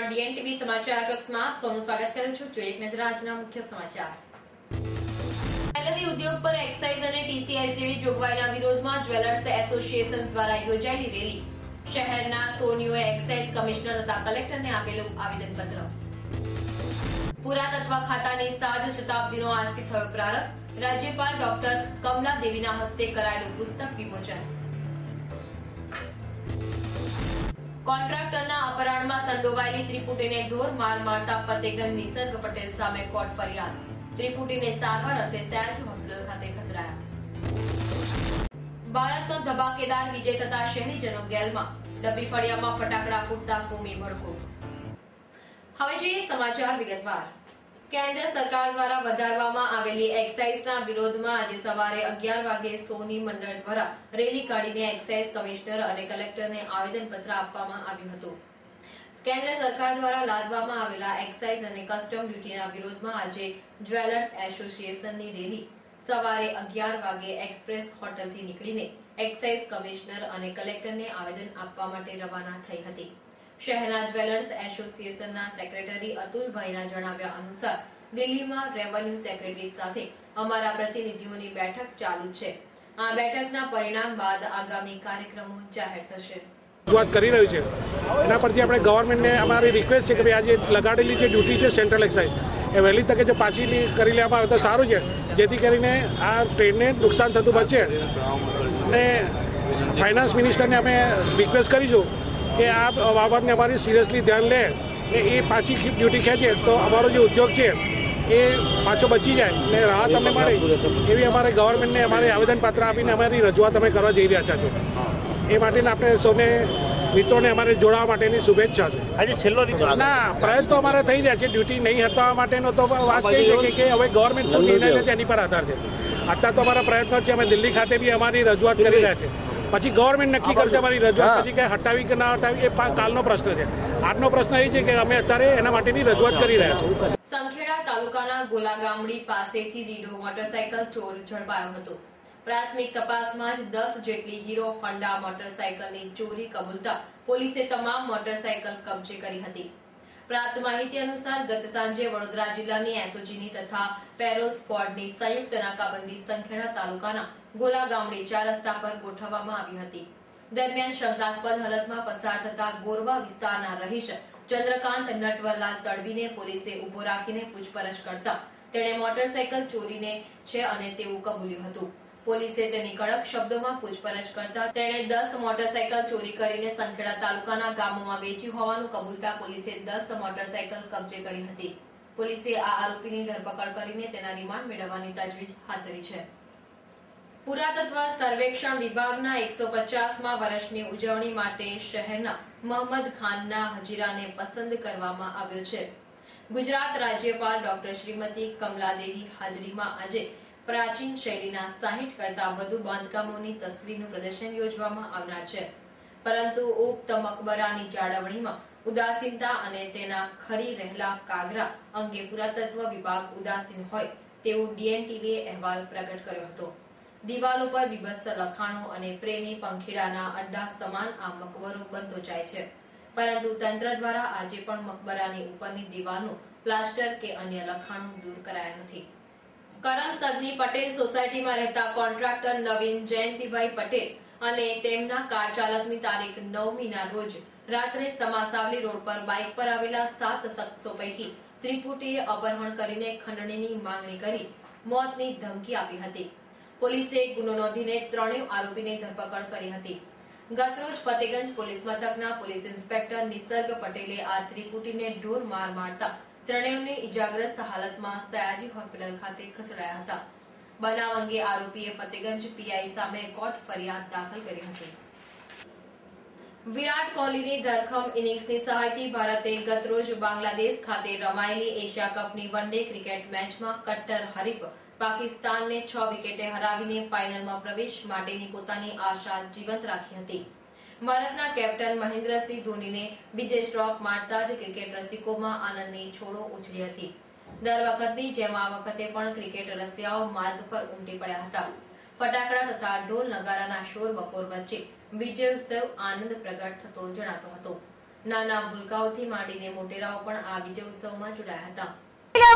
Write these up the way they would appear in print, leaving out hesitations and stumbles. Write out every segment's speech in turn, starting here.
નમસ્કાર, ડીએનટીવી સમાચાર કક્ષમાં આપ સૌનું સ્વાગત કરું છું। જોઈએ એક નજર આજના મુખ્ય સમાચાર। જ્વેલરી ઉદ્યોગ પર એક્સાઇઝ અને ટીસીએસ જેવી જોગવાઈના વિરોધમાં જ્વેલર્સ એસોસિએશન દ્વારા યોજાયેલી રેલી। શહેરના સોનીઓએ એક્સાઇઝ કમિશનર તથા કલેક્ટરને આપેલું આવેદનપત્ર। પુરાતત્વ ખાતાની 7 શતાબ્દીનો આજથી થયો પ્રારંભ। રાજ્યપાલ ડોક્ટર કમલા દેવીના હસ્તે કરાયેલું પુસ્તક વિમોચન। કોન્ટ્રાક્ટરના અપહરણમાં સંડોવાયેલી ત્રિપુટીને ઢોર માર મારતા ફતેગંજ નિસર્ગ પટેલ સામે કોર્ટ ફરિયાદ। ત્રિપુટીને સારવાર અર્થે સયાજી હોસ્પિટલ ખાતે ખસેડાયા। ભારતનો ધમાકેદાર વિજય થતા શહેરીજનો ગેલમાં। ડબ્બી ફળિયામાં ફટાકડા ફૂટતા કોમી ભડકો। હવે જોઈએ સમાચાર વિગતવાર। કેન્દ્ર સરકાર દ્વારા વધારવામાં આવેલી એક્સાઇઝના વિરોધમાં આજે સવારે 11 વાગે સોની મંડળ દ્વારા રેલી કાઢીને એક્સાઇઝ કમિશનર અને કલેક્ટરને આવેદનપત્ર આપવામાં આવ્યું હતું। કેન્દ્ર સરકાર દ્વારા લાદવામાં આવેલા એક્સાઇઝ અને કસ્ટમ ડ્યુટીના વિરોધમાં આજે જ્વેલર્સ એસોસિએશનની રેલી સવારે 11 વાગે એક્સપ્રેસ હોટલથી નીકળીને એક્સાઇઝ કમિશનર અને કલેક્ટરને આવેદન આપવા માટે રવાના થઈ હતી। શહેરના જ્વેલર્સ એસોસિએશનના સેક્રેટરી અતુલભાઈના જણાવ્યા અનુસાર દિલ્હીમાં રેવન્યુ સેક્રેટરી સાથે અમારા પ્રતિનિધિઓની બેઠક ચાલુ છે। આ બેઠકના પરિણામ બાદ આગામી કાર્યક્રમો જાહેર થશે। રજૂઆત કરી રહ્યું છે એના પરથી આપણે ગવર્મેન્ટને અમારી રિક્વેસ્ટ છે કે ભાઈ આજે લગાડેલી જે ડ્યુટી છે સેન્ટ્રલ એક્સાઇઝ એ વહેલી તકે જો પાછી કરી લેવામાં આવે તો સારું છે, જેથી કરીને આ ટ્રેનને નુકસાન થતું બચે। અને ફાઇનાન્સ મિનિસ્ટરને અમે રિક્વેસ્ટ કરીશું કે આ બાબતને અમારી સિરિયસલી ધ્યાન લે ને એ પાછી ડ્યુટી ખેંચે તો અમારો જે ઉદ્યોગ છે એ પાછો બચી જાય ને રાહત અમને મળે, એવી અમારે ગવર્મેન્ટને અમારે આવેદનપત્ર આપીને અમારી રજૂઆત અમે કરવા જઈ રહ્યા છીએ। એ માટેને આપણે સૌને મિત્રોને અમારે જોડાવા માટેની શુભેચ્છા છે। આજે છેલ્લો ના પ્રયત્નો અમારે થઈ રહ્યા છે, ડ્યુટી નહીં હટાવવા માટેનો તો વાત થઈ છે કે હવે ગવર્મેન્ટ શું નિર્ણય લે છે એની પર આધાર છે। અત્યારે તો અમારા પ્રયત્નો છે, અમે દિલ્હી ખાતે બી અમારી રજૂઆત કરી રહ્યા છે, પછી ગવર્મેન્ટ નક્કી કરશે અમારી રજૂઆત પછી કે હટાવી કે ના હટાવી એ કાલનો પ્રશ્ન છે। આજનો પ્રશ્ન એ છે કે અમે અત્યારે એના માટેની રજૂઆત કરી રહ્યા છીએ। સંખેડા તાલુકાના ગોલાગામડી પાસેથી રીડો મોટરસાઇકલ ચોર ઝડપાયો હતો। પ્રાથમિક તપાસમાં જ 10 જેટલી હીરો હોન્ડા મોટરસાઇકલની ચોરી કબૂલતા પોલીસે તમામ મોટરસાઇકલ કબજે કરી હતી। પ્રાપ્ત માહિતી અનુસાર ગત સાંજે વડોદરા જિલ્લાની એસઓજીની તથા પેરોલ સ્ક્વોડની સંયુક્ત નાકાબંધી સંખેડા તાલુકાના ગોલાગામડી 4 રસ્તા પર ગોઠવવામાં આવી હતી। દરમિયાન શંકાસ્પદ હાલતમાં પસાર થતા ગોરવા વિસ્તારના રહીશ ચંદ્રકાંત નટવરલાલ તડવીને પોલીસે ઉભો રાખીને પૂછપરછ કરતા તેણે મોટરસાઇકલ ચોરીને છે અને તેવું કબૂલ્યું હતું। પોલીસે તેની કડક શબ્દોમાં પૂછપરછ કરતા તેણે 10 મોટરસાઇકલ ચોરી કરીને સંખેડા તાલુકાના ગામોમાં વેચી હોવાનું કબૂલતા પોલીસે 10 મોટરસાઇકલ કબજે કરી હતી। પોલીસે આ આરોપીની ધરપકડ કરીને તેના રિમાન્ડ મેળવવાની તજવીજ હાથ ધરી છે। પુરાતત્વ સર્વેક્ષણ વિભાગના 150મા વર્ષની ઉજવણી માટે શહેરના મોહમ્મદ ખાનના હજીરાને પસંદ કરવામાં આવ્યો છે। ગુજરાત રાજ્યપાલ ડોક્ટર શ્રીમતી કમલા દેવી હાજરીમાં આજે પ્રાચીન શૈલીના 60 કરતા વધુ બાંધકામોની તસવીરનું પ્રદર્શન યોજવામાં આવનાર છે, પરંતુ ઉક્ત મકબરાની જાળવણીમાં ઉદાસીનતા અને તેના ખરી રહેલા કાગરા અંગે પુરાતત્વ વિભાગ ઉદાસીન હોય તેવું ડીએનટીવીએ અહેવાલ પ્રગટ કર્યો હતો। દિવાલો પર બીભત્સ લખાણો અને પ્રેમી પંખીડાના અડ્ડા સમાન આ મકબરો બનતો જાય છે, પરંતુ તંત્ર દ્વારા આજે પણ મકબરાની ઉપરની દિવાલનું પ્લાસ્ટર કે અન્ય લખાણો દૂર કરાયા નથી। કરમસદની પટેલ સોસાયટીમાં રહેતા કોન્ટ્રાક્ટર નવીન જયંતિભાઈ પટેલ અને તેમના કાર ચાલકની તારીખ 9મીના રોજ રાત્રે સમાસાવલી રોડ પર બાઇક પર આવેલા 7 શખ્સો પૈકી ત્રિપુટીએ અપહરણ કરીને ખંડણીની માંગણી કરી મોતની ધમકી આપી હતી। પોલીસે ગુનો નોંધીને ત્રણેય આરોપીની ધરપકડ કરી હતી। ગતરોજ ફતેગંજ પોલીસ મથકના પોલીસ ઇન્સ્પેક્ટર નિસર્ગ પટેલે આ ત્રિપુટીને ઢોર માર મારતા ત્રણેયને ઇજાગ્રસ્ત હાલતમાં સયાજી હોસ્પિટલ ખાતે ખસેડાયા હતા। બનાવ અંગે આરોપીએ ફતેગંજ પીઆઈ સામે કોર્ટ ફરિયાદ દાખલ કરી હતી। વિરાટ કોહલીની ધરખમ ઇનિંગ્સની સહાયથી ભારતે ગતરોજ બાંગ્લાદેશ ખાતે રમાયેલી એશિયા કપની વનડે ક્રિકેટ મેચમાં કટ્ટર હરીફ પાકિસ્તાનને 6 વિકેટે હરાવીને ફાઇનલમાં પ્રવેશ માટેની પોતાની આશા જીવંત રાખી હતી। ભારતના કેપ્ટન મહેન્દ્રસિંહ ધોનીને વિજય સ્ટ્રોક મારતા જ ક્રિકેટ રસિકોમાં આનંદની છોડો ઉછળી હતી। દર વખતની જેમ આ વખતે પણ ક્રિકેટ રસિયાઓ માર્ગ પર ઉમટી પડ્યા હતા। ફટાકડા તથા ઢોલ નગારાના શોર બકોર વચ્ચે વિજયોત્સવ આનંદ પ્રગટ થતો જણાતો હતો। નાના ભૂલકાઓથી માંડીને મોટેરાઓ પણ આ વિજય ઉત્સવમાં જોડાયા હતા।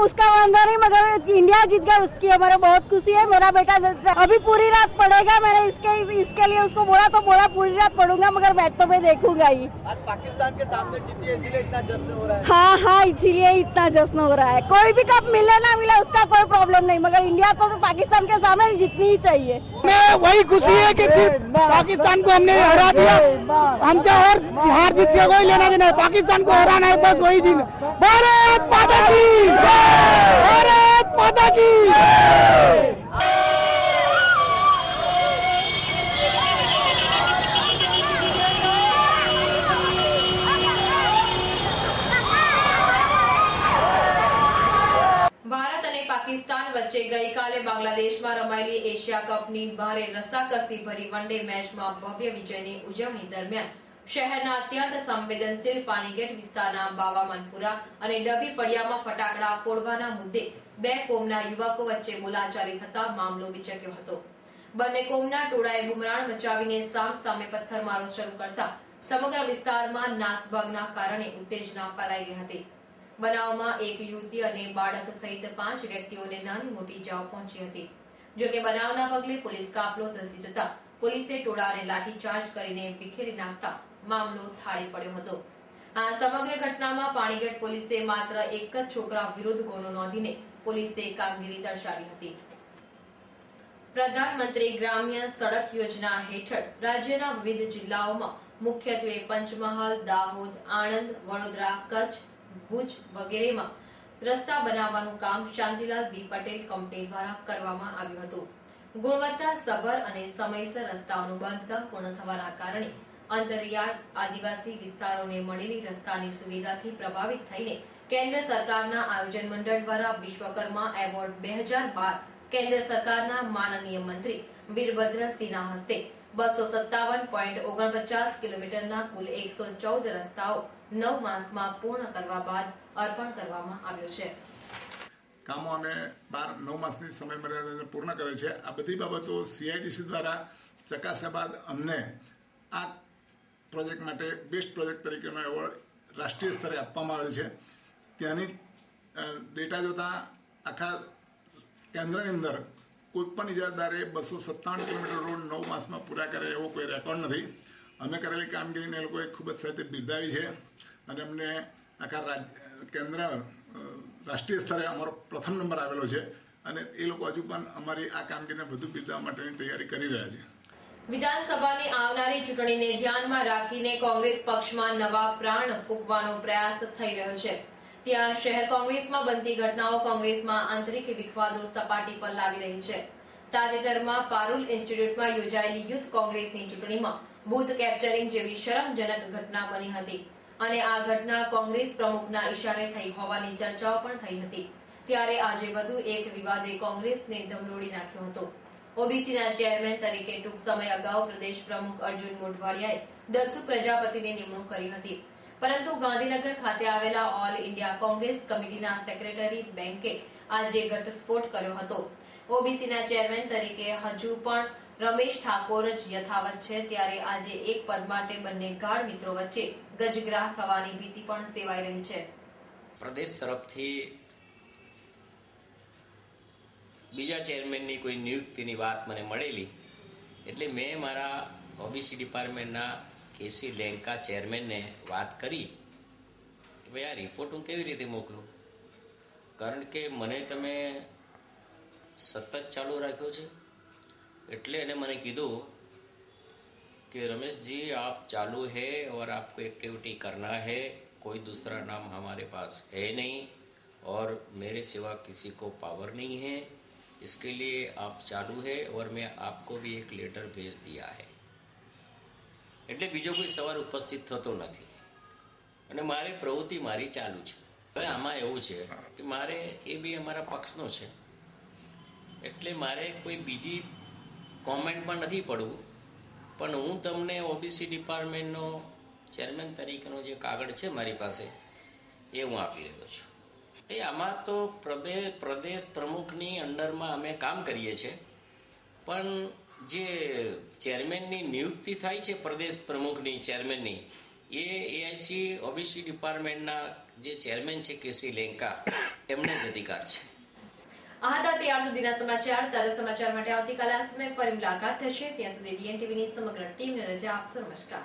उसका वादा नहीं, मगर इंडिया जीत गया उसकी हमारे बहुत खुशी है। मेरा बेटा अभी पूरी रात पढ़ेगा, मैंने इसके लिए उसको बोला पूरी रात पढ़ूंगा, मगर मैच तो मैं देखूंगा ही। आज पाकिस्तान के सामने जीती है इसीलिए इतना जश्न हो रहा है। हाँ, इसीलिए इतना जश्न हो रहा है। कोई भी कप मिले ना मिले उसका कोई प्रॉब्लम नहीं, मगर इंडिया तो पाकिस्तान के सामने जीतनी ही चाहिए। मैं वही खुशी है कि पाकिस्तान को हमने हरा दिया, हमसे और हार जीत से कोई लेना देना है, पाकिस्तान को हराना है, बस वही दिन। भारत माता की, भारत माता की। ભારત અને પાકિસ્તાન વચ્ચે ગઈકાલે બાંગ્લાદેશમાં રમાયેલી એશિયા કપની ભારે રસાકસી ભરી વનડે મેચમાં ભવ્ય વિજયની ઉજવણી દરમિયાન શહેરના અત્યંત સંવેદનશીલ પાણીગેટ વિસ્તારના બાવામનપુરા અને ડબી ફળિયામાં ફટાકડા ફોડવાના મુદ્દે બે કોમના યુવકો વચ્ચે બોલાચાલી થતા મામલો વિચક્યો હતો। બંને કોમના ટોળાએ બુમરાણ મચાવીને સામે પથ્થરમારો શરૂ કરતા સમગ્ર વિસ્તારમાં નાસભાગના કારણે ઉત્તેજના ફેલાઈ ગઈ હતી। બનાવમાં એક યુવતી અને બાળક સહિત 5 વ્યક્તિઓને નાની મોટી ઇજાઓ પહોંચી હતી। જો કે બનાવના પગલે પોલીસ કાફલો ધસી જતા પોલીસે ટોળાને લાઠીચાર્જ કરીને વિખેરી નાખતા મામલો થાળી પડ્યો હતો। આ સમગ્ર ઘટનામાં પાણીગેટ પોલીસે માત્ર એક જ છોકરા વિરુદ્ધ ગુનો નોંધીને પોલીસે કામગીરી દર્શાવી હતી। પ્રધાનમંત્રી ગ્રામ્ય સડક યોજના હેઠળ રાજ્યના વિવિધ જિલ્લાઓમાં મુખ્યત્વે પંચમહાલ, દાહોદ, આણંદ, વડોદરા, કચ્છ, ભુજ વગેરેમાં રસ્તા બનાવવાનું કામ શાંતિલાલ બી પટેલ કંપની દ્વારા કરવામાં આવ્યું હતું। ગુણવત્તાસભર અને સમયસર રસ્તાઓનું બાંધકામ પૂર્ણ થવાના કારણે અંતરિયાળ આદિવાસી વિસ્તારોને મળેલી રસ્તાની સુવિધાથી પ્રભાવિત થઈને કેન્દ્ર સરકારના આયોજન મંડળ દ્વારા વિશ્વકર્મા એવોર્ડ 2012 કેન્દ્ર સરકારના માનનીય મંત્રી વીરભદ્રસિંહના હસ્તે 257.49 કિલોમીટરના કુલ 114 રસ્તાઓ 9 માસમાં પૂર્ણ કરવા બાદ અર્પણ કરવામાં આવ્યો છે। કામો અમે 9 માસની સમય મર્યાદાને પૂર્ણ કરે છે। આ બધી બાબતો સીઆઈડીસી દ્વારા ચકાસ્યા બાદ અમને આ પ્રોજેક્ટ માટે બેસ્ટ પ્રોજેક્ટ તરીકેનો એવોર્ડ રાષ્ટ્રીય સ્તરે આપવામાં આવેલ છે। ત્યાંની ડેટા જોતા આખા કેન્દ્રની અંદર કોઈપણ ઇજારદારે 257 કિલોમીટર રોડ 9 માસમાં પૂરા કરે એવો કોઈ રેકોર્ડ નથી। અમે કરેલી કામગીરીને એ લોકોએ ખૂબ જ સારી રીતે બિરદાવી છે અને અમને આખા કેન્દ્ર રાષ્ટ્રીય સ્તરે અમારો પ્રથમ નંબર આવેલો છે અને એ લોકો હજુ પણ અમારી આ કામગીરીને વધુ બિરદાવવા માટેની તૈયારી કરી રહ્યા છે। વિધાનસભાની આવનારી ચૂંટણીને ધ્યાનમાં રાખીને કોંગ્રેસ પક્ષમાં નવા પ્રાણ ફૂંકવાનો પ્રયાસ થઈ રહ્યો છે। ત્યાં શહેર કોંગ્રેસમાં બનતી ઘટનાઓ કોંગ્રેસમાં આંતરિક વિખવાદો સપાટી પર લાવી રહી છે। તાજેતરમાં પારુલ ઇન્સ્ટિટ્યૂટમાં યોજાયેલી યુથ કોંગ્રેસની ચૂંટણીમાં બૂથ કેપ્ચરિંગ જેવી શરમજનક ઘટના બની હતી અને આ ઘટના કોંગ્રેસ પ્રમુખના ઇશારે થઈ હોવાની ચર્ચાઓ પણ થઈ હતી। ત્યારે આજે વધુ એક વિવાદે કોંગ્રેસને ધમરોડી નાખ્યો હતો। ઓબીસીના ચેરમેન તરીકે ટૂંક સમય અગાઉ પ્રદેશ પ્રમુખ અર્જુન મોઢવાડિયાએ દલસુ પ્રજાપતિની નિમણૂક કરી હતી, પરંતુ ગાંધીનગર ખાતે આવેલા ઓલ ઇન્ડિયા કોંગ્રેસ કમિટીના સેક્રેટરી બેંકે આજે ઘટસ્ફોટ કર્યો હતો। ઓબીસીના ચેરમેન તરીકે હજુ પણ રમેશ ઠાકોર જ યથાવત છે, ત્યારે આજે એક પદ માટે બંને ગાઢ મિત્રો વચ્ચે ગજગ્રાહ થવાની ભીતિ પણ સેવાઈ રહી છે। પ્રદેશ તરફથી બીજા ચેરમેનની કોઈ નિયુક્તિની વાત મને મળેલી એટલે મેં મારા ઓબીસી ડિપાર્ટમેન્ટના કેસી લેંકા ચેરમેનને વાત કરી કે ભાઈ આ રિપોર્ટ હું કેવી રીતે મોકલું, કારણ કે મને તમે સતત ચાલુ રાખ્યો છે। એટલે એને મને કીધું कि रमेश जी आप चालू है और आपको एक्टिविटी करना है, कोई दूसरा नाम हमारे पास है नहीं और मेरे सिवा किसी को पावर नहीं है, इसके लिए आप चालू है और मैं आपको भी एक लेटर भेज दिया है। એટલે બીજો કોઈ સવાલ ઉપસ્થિત થતો નથી અને મારે પ્રવૃત્તિ મારી ચાલુ છે। હવે આમાં એવું છે કે મારે એ બી અમારા પક્ષનો છે એટલે મારે કોઈ બીજી કોમેન્ટમાં નથી પડવું, પણ હું તમને ઓબીસી ડિપાર્ટમેન્ટનો ચેરમેન તરીકેનો જે કાગળ છે મારી પાસે એ હું આપી રહ્યો છું। એ આમાં તો પ્રદેશ પ્રમુખની અંડરમાં અમે કામ કરીએ છીએ, પણ જે ચેરમેનની નિયુક્તિ થાય છે પ્રદેશ પ્રમુખની ચેરમેનની, એ એઆઈસી ઓબીસી ડિપાર્ટમેન્ટના જે ચેરમેન છે કેસી લેંકા એમને જ અધિકાર છે. આ હતા ત્યાર સુધીના સમાચાર. તાજા સમાચાર માટે આવતીકાલે આ સમયે ફરી મુલાકાત થશે. ત્યાં સુધી DN TVની સમગ્ર ટીમને રજા આપશો. નમસ્કાર.